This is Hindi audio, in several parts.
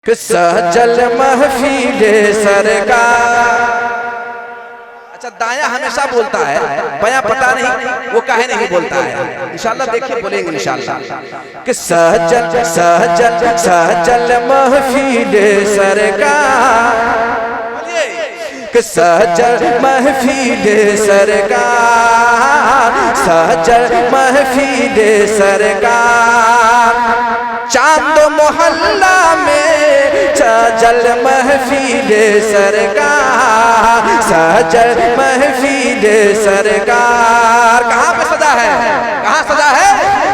सजल महफिले सरकार। अच्छा, दाया हमेशा बोलता है, बायां पता नहीं वो काहे नहीं बोलता है। इंशाल्लाह देखिए बोलेंगे इंशाल्लाह कि सजल सजल सजल महफिले सरकार, कि सजल महफिले सरकार, सजल महफिले सरकार। चांद मोहल्ला में सजल महफिले सरकार, सजल महफिले सरकार। कहाँ पे सजा है, कहाँ सजा है?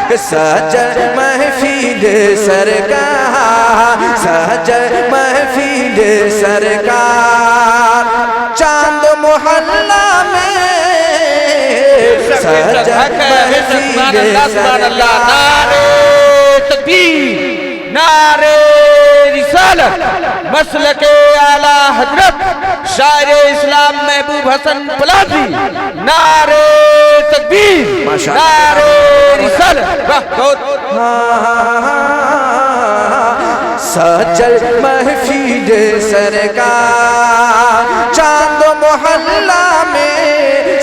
कि सजल महफिले सरकार, सजल महफिले सरकार। चांद मोहल्ला में सजल महफिले सरकार। नारे रिसालत मसलके आला हजरत शायर इस्लाम महबूब हसन पलासी। नारे तकबीर, नारे रिसालत। सजल महफिले सरकार, चांद मोहल्ला में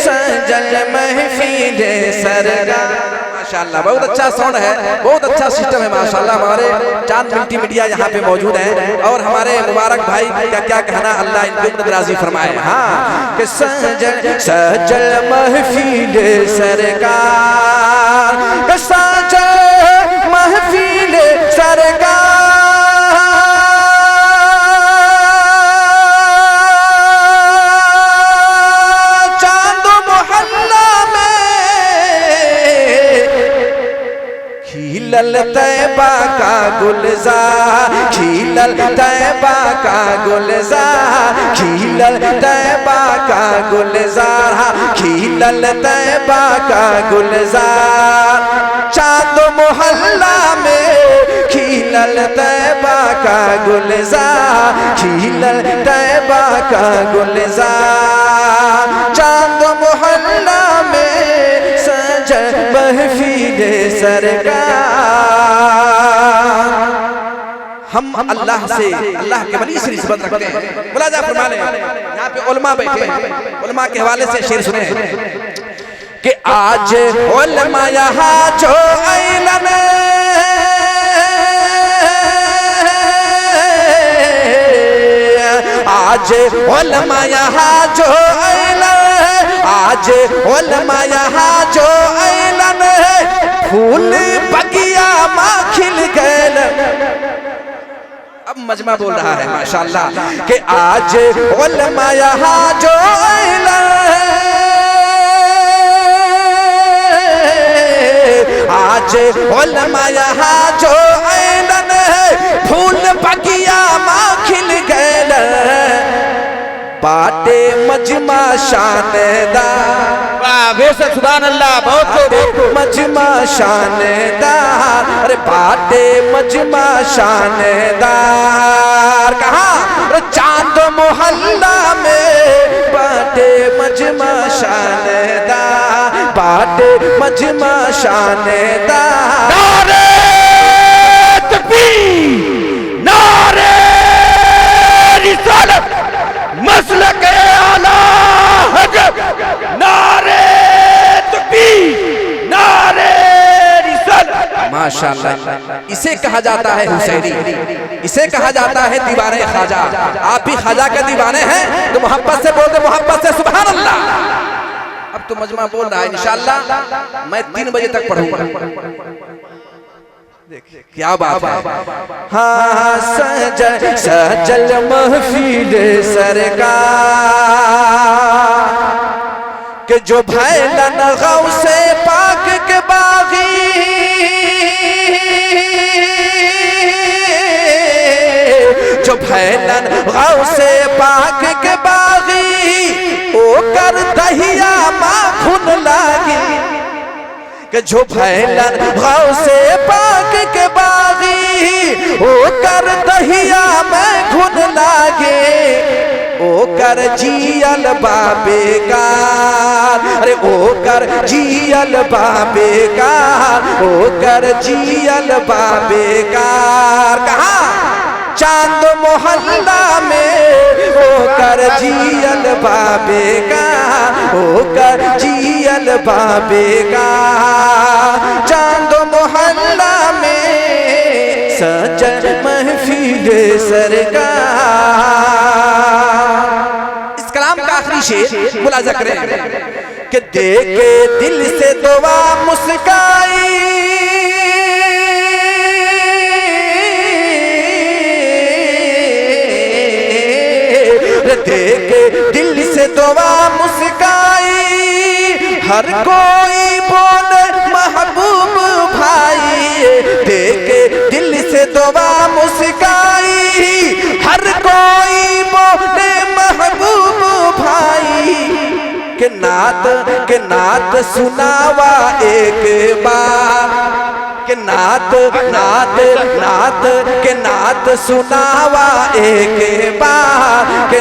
सजल महफिले सरकार। माशाअल्लाह, बहुत अच्छा साउंड है, बहुत अच्छा सिस्टम है माशाअल्लाह। हमारे चांद मिल्टी मीडिया यहाँ पे मौजूद है और हमारे मुबारक भाई का क्या कहना, अल्लाह इनको राजी फरमाए। हाँ, कि सजल सजल महफिले सरकार, कि सजल महफिले सरकार। खिलल तैबा का गुलजार, खिलल तैबा का गुलजार, खिलल तैबा का गुलजार, खिलल तैबा का गुलजार। चांद मोहल्ला में खिलल तैबा का गुलजार, खिलल तैबा का गुलजार। चांद मोहल्ला में सजल महफिले सरकार। हम अल्लाह से, अल्लाह के वली से निस्बत रखते हैं। मुलाजा फरमा लें, यहाँ पे उलमा बैठे हैं, उलमा के हवाले से शेर सुने कि आज उलमा यहाँ जो आइलन, आज उलमा यहाँ जो आइलन, आज उलमा यहाँ जो आइलन, फूल बगिया माँ खिल गए। अब मजमा बोल रहा है माशाअल्लाह कि आज उलमा यहाँ जो आइलन, आज उलमा यहाँ जो आइलन, फूल बगिया माँ खिल गए। बाटे मजमा शानदार, बेशक सुभान अल्लाह, बहुत मजमा शानदार। अरे बाटे मजमा शानदार। कहाँ? चांद मोहल्ला में बाटे मजमा शानदार, बाटे मजमा शानदार। नारे तकबीर, नारे रिसालत मसलके आला हजरत। नारे तकबीर, नारे रिसालत। माशाअल्लाह, इसे कहा जाता है हुसैनी, इसे कहा जाता है दीवाने ख्वाजा। आप भी ख्वाजा के दीवाने हैं तो मोहब्बत से बोलते, मोहब्बत से सुभान अल्लाह। अब तो मजमा बोल रहा है, इंशाअल्लाह मैं 3 बजे तक पढ़ूंगा। क्या बात है। हाँ, सजल सजल महफिले सरकार, कि जो भैलन गौसे पाक के बागी, जो भैलन गौसे पाक के बागी, ओ कर दहिया माखुन लागी। कि जो भैलन गौसे पाक के बागी, ओ कर दहिया में खुद लागे। ओ कर जियल बाबेकार, अरे ओ कर जियल बाबेकार, ओ कर जियल बाबेकार। कहाँ? चांद मोहल्ला में होकर जियल बाबे का, होकर जियल बाबे का। चांद मोहल्ला में सजल महफिल सरकार। इस कलाम का आखिरी शेर मुलाजा करें कि देखे दिल से दुआ मुस्काई, देखे दिल से दुआ मुस्काई, हर कोई बोले महबूब भाई। देखे दिल से दुआ मुस्काई, हर कोई बोले महबूब भाई। के नात सुनावा एक बार, के नात सुनावा एक बार, के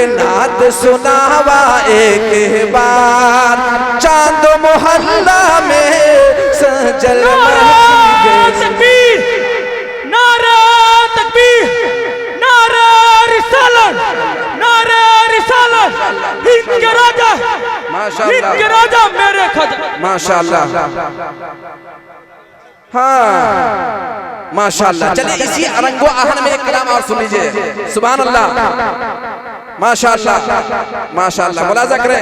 नात सुनावा एक बार। चांद मोहल्ला में सजल तकबीर, नारा तकबीर, नारा रिसालत, नारा रिसालत। हिंद के राजा, हिंद के राजा मेरे खजा। माशाअल्लाह, हाँ माशाअल्लाह। चलिए इसी अरंगो आहन में एक कलाम और सुन लीजिए। सुभान अल्लाह, माशाअल्लाह, माशाअल्लाह। मुलाजा करें।